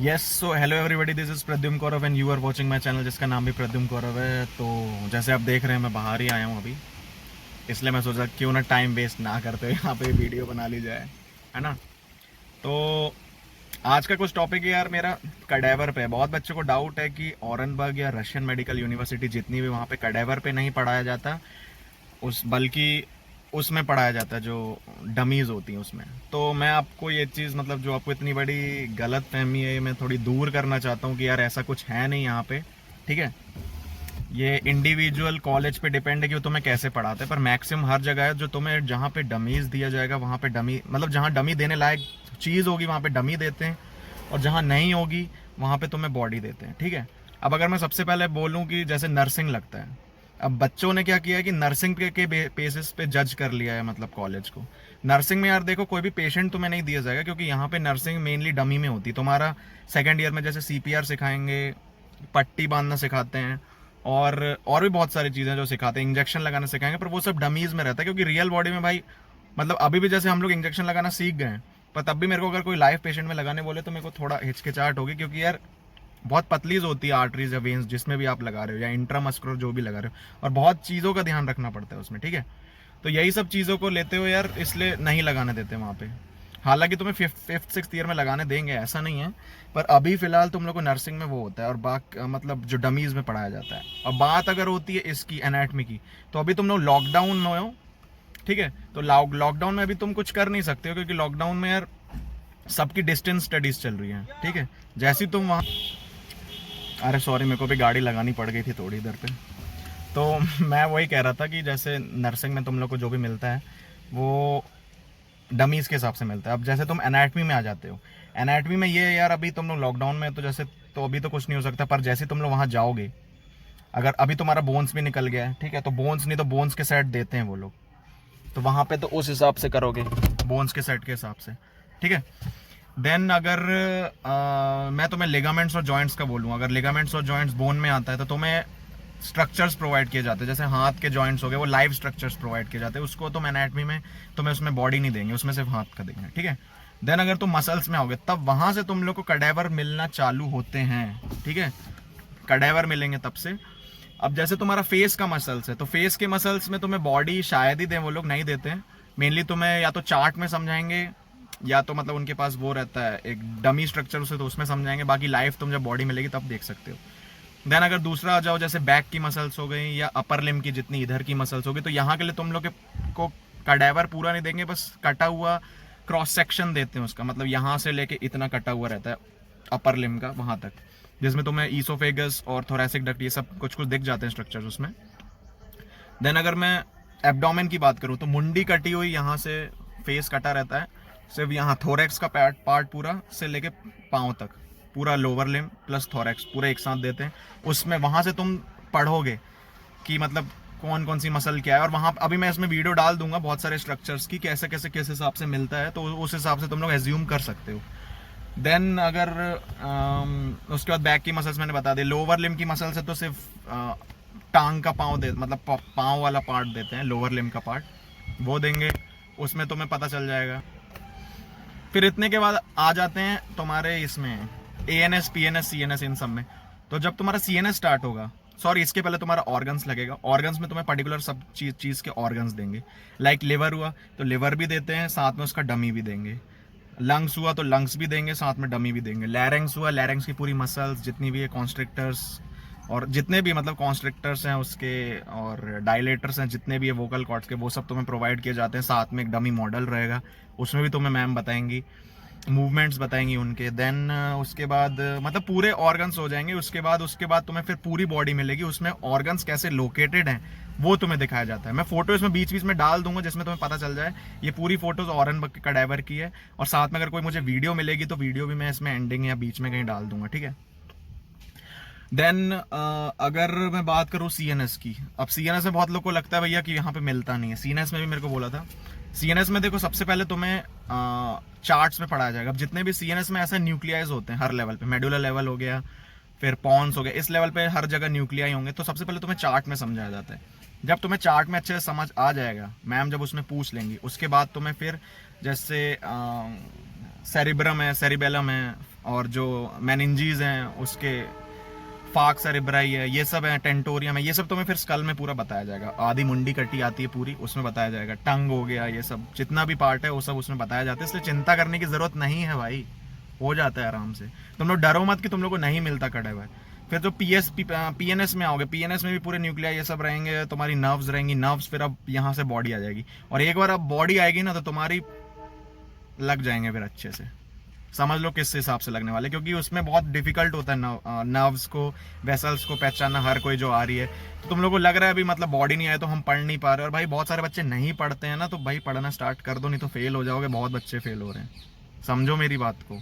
Yes so hello everybody, this is Pradyum Kaurav and you are watching my channel जिसका नाम भी प्रद्युम कौरव है। तो जैसे आप देख रहे हैं मैं बाहर ही आया हूँ अभी, इसलिए मैं सोचा क्यों ना टाइम वेस्ट ना करते हुए यहाँ पे वीडियो बना ली जाए, है ना। तो आज का कुछ टॉपिक है यार मेरा कडेवर पे। बहुत बच्चों को डाउट है कि ऑरेनबर्ग या रशियन मेडिकल यूनिवर्सिटी जितनी भी वहाँ पे कडेवर पे नहीं पढ़ाया जाता, उस बल्कि उसमें पढ़ाया जाता है जो डमीज़ होती हैं उसमें। तो मैं आपको ये चीज़ मतलब जो आपको इतनी बड़ी गलत फहमी है मैं थोड़ी दूर करना चाहता हूँ कि यार ऐसा कुछ है नहीं यहाँ पे, ठीक है। ये इंडिविजुअल कॉलेज पे डिपेंड है कि वो तुम्हें कैसे पढ़ाते हैं, पर मैक्सिमम हर जगह है जो तुम्हें जहाँ पे डमीज़ दिया जाएगा वहाँ पे डमी मतलब जहाँ डमी देने लायक चीज़ होगी वहाँ पे डमी देते हैं, और जहाँ नहीं होगी वहाँ पे तुम्हें बॉडी देते हैं, ठीक है। अब अगर मैं सबसे पहले बोलूँ कि जैसे नर्सिंग लगता है, अब बच्चों ने क्या किया है कि नर्सिंग के बेसिस पे जज कर लिया है मतलब कॉलेज को। नर्सिंग में यार देखो कोई भी पेशेंट तुम्हें नहीं दिया जाएगा, क्योंकि यहाँ पे नर्सिंग मेनली डमी में होती है। तुम्हारा सेकेंड ईयर में जैसे सीपीआर सिखाएंगे, पट्टी बांधना सिखाते हैं, और भी बहुत सारी चीज़ें जो सिखाते हैं, इंजेक्शन लगाना सिखाएंगे, पर वो सब डमीज में रहता है। क्योंकि रियल बॉडी में भाई मतलब अभी भी जैसे हम लोग इंजेक्शन लगाना सीख गए हैं, पर तब भी मेरे को अगर कोई लाइव पेशेंट में लगाने बोले तो मेरे को थोड़ा हिचकिचाहट होगी, क्योंकि यार बहुत पतलीज होती है आर्टरीज या वेन्स जिसमें भी आप लगा रहे हो, या इंट्रामस्कुलर जो भी लगा रहे हो, और बहुत चीज़ों का ध्यान रखना पड़ता है उसमें, ठीक है। तो यही सब चीज़ों को लेते हुए यार इसलिए नहीं लगाने देते वहाँ पे। हालांकि तुम्हें फिफ्थ सिक्स ईयर में लगाने देंगे, ऐसा नहीं है, पर अभी फिलहाल तुम लोग को नर्सिंग में वो होता है, और मतलब जो डमीज में पढ़ाया जाता है। और बात अगर होती है इसकी एनाटमी की, तो अभी तुम लोग लॉकडाउन में हो, ठीक है। तो लॉकडाउन में अभी तुम कुछ कर नहीं सकते हो, क्योंकि लॉकडाउन में यार सबकी डिस्टेंस स्टडीज चल रही है, ठीक है। जैसी तुम वहाँ, अरे सॉरी मेरे को भी गाड़ी लगानी पड़ गई थी थोड़ी इधर पे। तो मैं वही कह रहा था कि जैसे नर्सिंग में तुम लोग को जो भी मिलता है वो डमीज़ के हिसाब से मिलता है। अब जैसे तुम एनाटमी में आ जाते हो, एनाटमी में ये यार अभी तुम लोग लॉकडाउन में तो जैसे तो अभी तो कुछ नहीं हो सकता, पर जैसे तुम लोग वहाँ जाओगे, अगर अभी तुम्हारा बोन्स भी निकल गया है, ठीक है, तो बोन्स नहीं तो बोन्स के सेट देते हैं वो लोग, तो वहाँ पे तो उस हिसाब से करोगे, बोन्स के सेट के हिसाब से, ठीक है। देन अगर मैं तुम्हें लिगामेंट्स और जॉइंट्स का बोलूँ, अगर लिगामेंट्स और जॉइंट्स बोन में आता है तो तुम्हें स्ट्रक्चर्स प्रोवाइड किए जाते हैं। जैसे हाथ के जॉइंट्स हो गए, वो लाइव स्ट्रक्चर्स प्रोवाइड किए जाते हैं। उसको तुम एनाटमी में तुम्हें उसमें बॉडी नहीं देंगे, उसमें सिर्फ हाथ का देंगे, ठीक है। देन अगर तुम मसल्स में आओगे तब वहां से तुम लोग को कडेवर मिलना चालू होते हैं, ठीक है। कडेवर मिलेंगे तब से। अब जैसे तुम्हारा फेस का मसल्स है, तो फेस के मसल्स में तुम्हें बॉडी शायद ही दें, वो लोग नहीं देते हैं। मेनली तुम्हें या तो चार्ट में समझाएंगे, या तो मतलब उनके पास वो रहता है एक डमी स्ट्रक्चर उसे, तो उसमें समझाएंगे। बाकी लाइफ तुम जब बॉडी मिलेगी तब देख सकते हो। देन अगर दूसरा आ जाओ, जैसे बैक की मसल्स हो गई या अपर लिम की जितनी इधर की मसल्स हो गई, तो यहाँ के लिए तुम लोग को कडेवर पूरा नहीं देंगे, बस कटा हुआ क्रॉस सेक्शन देते हैं उसका। मतलब यहाँ से लेके इतना कटा हुआ रहता है अपर लिम का वहाँ तक, जिसमें तुम्हें ईसोफेगस और थोरेसिक डक्ट ये सब कुछ कुछ दिख जाते हैं स्ट्रक्चर्स उसमें। देन अगर मैं एब्डोमेन की बात करूँ, तो मुंडी कटी हुई, यहाँ से फेस कटा रहता है, सिर्फ यहाँ थोरेक्स का पार्ट पूरा से लेके पाँव तक, पूरा लोअर लिम प्लस थोरेक्स पूरे एक साथ देते हैं उसमें। वहाँ से तुम पढ़ोगे कि मतलब कौन कौन सी मसल क्या है, और वहाँ अभी मैं इसमें वीडियो डाल दूंगा बहुत सारे स्ट्रक्चर्स की, कैसे कैसे किस हिसाब से मिलता है, तो उस हिसाब से तुम लोग एज्यूम कर सकते हो। देन अगर उसके बाद बैक की मसल्स मैंने बता दी। लोअर लिम की मसल्स है तो सिर्फ टांग का पाँव दे, मतलब पाँव वाला पार्ट देते हैं, लोअर लिम का पार्ट वो देंगे, उसमें तुम्हें पता चल जाएगा। फिर इतने के बाद आ जाते हैं तुम्हारे इसमें एएनएस, पीएनएस, सीएनएस, इन सब में। तो जब तुम्हारा सीएनएस स्टार्ट होगा, सॉरी इसके पहले तुम्हारा ऑर्गन्स लगेगा। ऑर्गन्स में तुम्हें पर्टिकुलर सब चीज़ के ऑर्गन्स देंगे। लाइक लिवर हुआ तो लिवर भी देते हैं, साथ में उसका डमी भी देंगे। लंग्स हुआ तो लंग्स भी देंगे, साथ में डमी भी देंगे। लैरिंग्स हुआ, लैरिंग्स की पूरी मसल्स जितनी भी है, कॉन्स्ट्रिक्टर्स और जितने भी मतलब कॉन्स्ट्रिक्टर्स हैं उसके, और डायलेटर्स हैं जितने भी है वोकल कॉर्ड्स के, वो सब तुम्हें प्रोवाइड किए जाते हैं। साथ में एक डमी मॉडल रहेगा, उसमें भी तुम्हें मैम बताएंगी, मूवमेंट्स बताएंगी उनके। देन उसके बाद मतलब पूरे ऑर्गन्स हो जाएंगे। उसके बाद तुम्हें फिर पूरी बॉडी मिलेगी, उसमें ऑर्गन्स कैसे लोकेटेड हैं वो तुम्हें दिखाया जाता है। मैं फोटो इसमें बीच बीच में डाल दूंगा जिसमें तुम्हें पता चल जाए। ये पूरी फोटोज ऑरेनबर्ग के कडेवर की है, और साथ में अगर कोई मुझे वीडियो मिलेगी तो वीडियो भी मैं इसमें एंडिंग या बीच में कहीं डाल दूंगा, ठीक है। देन अगर मैं बात करूँ सीएनएस की, अब सीएनएस में बहुत लोग को लगता है भैया कि यहाँ पे मिलता नहीं है। सीएनएस में भी मेरे को बोला था। सीएनएस में देखो सबसे पहले तुम्हें चार्ट्स में पढ़ाया जाएगा। अब जितने भी सीएनएस में ऐसे न्यूक्लियाइज होते हैं हर लेवल पे, मेडुलर लेवल हो गया, फिर पॉन्स हो गया, इस लेवल पे हर जगह न्यूक्लियाई होंगे। तो सबसे पहले तुम्हें चार्ट में समझाया जाता है। जब तुम्हें चार्ट में अच्छे से समझ आ जाएगा, मैम जब उसमें पूछ लेंगी, उसके बाद तुम्हें फिर जैसे सेरिब्रम है, सेरिबेलम है, और जो मेनिंजीज हैं उसके फाक सेरिब्राई है, ये सब है, टेंटोरियम है, ये सब तुम्हें फिर स्कल में पूरा बताया जाएगा। आधी मुंडी कटी आती है पूरी, उसमें बताया जाएगा। टंग हो गया, ये सब जितना भी पार्ट है वो सब उसमें बताया जाता है, इसलिए चिंता करने की जरूरत नहीं है भाई, हो जाता है आराम से। तुम लोग डरो मत कि तुम लोग को नहीं मिलता कटा हुआ। फिर जो पीएनएस में आओगे, पीएनएस में भी पूरे न्यूक्लिया ये सब रहेंगे, तुम्हारी नर्व्स रहेंगी, नर्व्स फिर अब यहाँ से बॉडी आ जाएगी, और एक बार अब बॉडी आएगी ना तो तुम्हारी लग जाएंगे फिर अच्छे से। समझ लो किस हिसाब से लगने वाले, क्योंकि उसमें बहुत डिफिकल्ट होता है नर्व्स को, वेसल्स को पहचानना, हर कोई जो आ रही है। तो तुम लोगों को लग रहा है अभी मतलब बॉडी नहीं आए तो हम पढ़ नहीं पा रहे, और भाई बहुत सारे बच्चे नहीं पढ़ते हैं ना, तो भाई पढ़ना स्टार्ट कर दो, नहीं तो फेल हो जाओगे। बहुत बच्चे फेल हो रहे हैं, समझो मेरी बात को।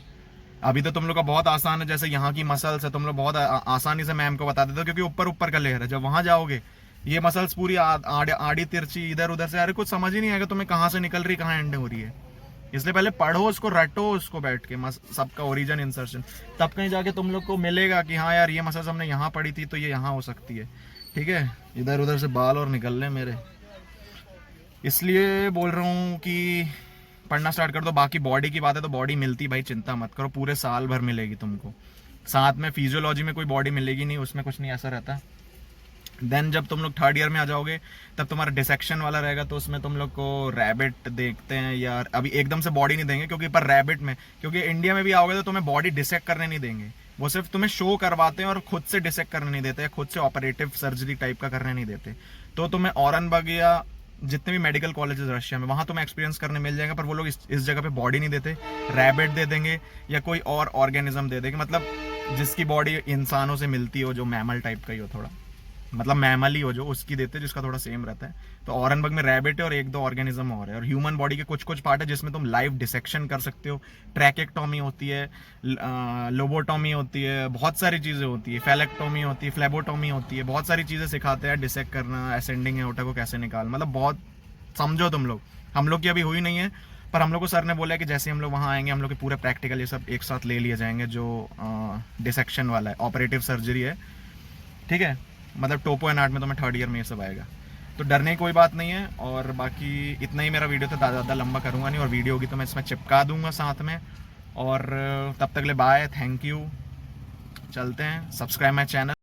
अभी तो तुम लोग का बहुत आसान है, जैसे यहाँ की मसल्स है, तुम लोग बहुत आसानी से मैम को बता देते हो, क्योंकि ऊपर ऊपर का लेयर है। जब वहां जाओगे ये मसल्स पूरी आड़ी तिरछी इधर उधर से, अरे कुछ समझ ही नहीं आएगा तुम्हें कहाँ से निकल रही, कहाँ एंड हो रही है। इसलिए पहले पढ़ो उसको, रटो उसको बैठ के, सबका ओरिजिन इंसर्शन, तब कहीं जाके तुम लोग को मिलेगा कि हाँ यार ये मसल्स हमने यहाँ पढ़ी थी तो ये यहाँ हो सकती है। ठीक है, इधर उधर से बाल और निकल रहे मेरे, इसलिए बोल रहा हूँ कि पढ़ना स्टार्ट कर दो। बाकी बॉडी की बात है तो बॉडी मिलती भाई, चिंता मत करो, पूरे साल भर मिलेगी तुमको। साथ में फिजियोलॉजी में कोई बॉडी मिलेगी नहीं, उसमें कुछ नहीं ऐसा रहता। देन जब तुम लोग थर्ड ईयर में आ जाओगे तब तुम्हारा डिसेक्शन वाला रहेगा, तो उसमें तुम लोग को रैबिट देखते हैं यार। अभी एकदम से बॉडी नहीं देंगे क्योंकि पर रैबिट में, क्योंकि इंडिया में भी आओगे तो तुम्हें बॉडी डिसेक्ट करने नहीं देंगे, वो सिर्फ तुम्हें शो करवाते हैं और खुद से डिसेक्ट करने नहीं देते, खुद से ऑपरेटिव सर्जरी टाइप का करने नहीं देते। तो तुम्हें औरंगबाग या जितने भी मेडिकल कॉलेजेस रशिया में, वहां तुम्हें एक्सपीरियंस करने मिल जाएगा, पर वो लोग इस जगह पे बॉडी नहीं देते, रैबिट दे देंगे या कोई और ऑर्गेनिज्म दे देंगे, मतलब जिसकी बॉडी इंसानों से मिलती हो, जो मैमल टाइप का ही हो थोड़ा, मतलब मैमल ही हो जो, उसकी देते हैं जिसका थोड़ा सेम रहता है। तो औरंगबाग में रैबिट है और एक दो ऑर्गेनिज्म और है। और ह्यूमन बॉडी के कुछ कुछ पार्ट है जिसमें तुम लाइव डिसेक्शन कर सकते हो, ट्रैकेक्टोमी होती है, लोबोटोमी होती है, बहुत सारी चीज़ें होती है, फेलेक्टोमी होती है, फ्लेबोटोमी होती है, बहुत सारी चीज़ें सिखाते हैं, डिसेक्ट करना, असेंडिंग एओर्टा को कैसे निकाल, मतलब बहुत, समझो तुम लोग। हम लोग की अभी हुई नहीं है, पर हम लोग को सर ने बोला है कि जैसे हम लोग वहाँ आएंगे हम लोग के पूरे प्रैक्टिकल ये सब एक साथ ले लिए जाएंगे, जो डिसेक्शन वाला है, ऑपरेटिव सर्जरी है। ठीक है, मतलब टोपो एंड आर्ट में तो मैं थर्ड ईयर में ये सब आएगा, तो डरने की कोई बात नहीं है। और बाकी इतना ही मेरा वीडियो था, ज़्यादा लंबा करूँगा नहीं, और वीडियो होगी तो मैं इसमें चिपका दूंगा साथ में। और तब तक ले बाय, थैंक यू, चलते हैं, सब्सक्राइब माई चैनल।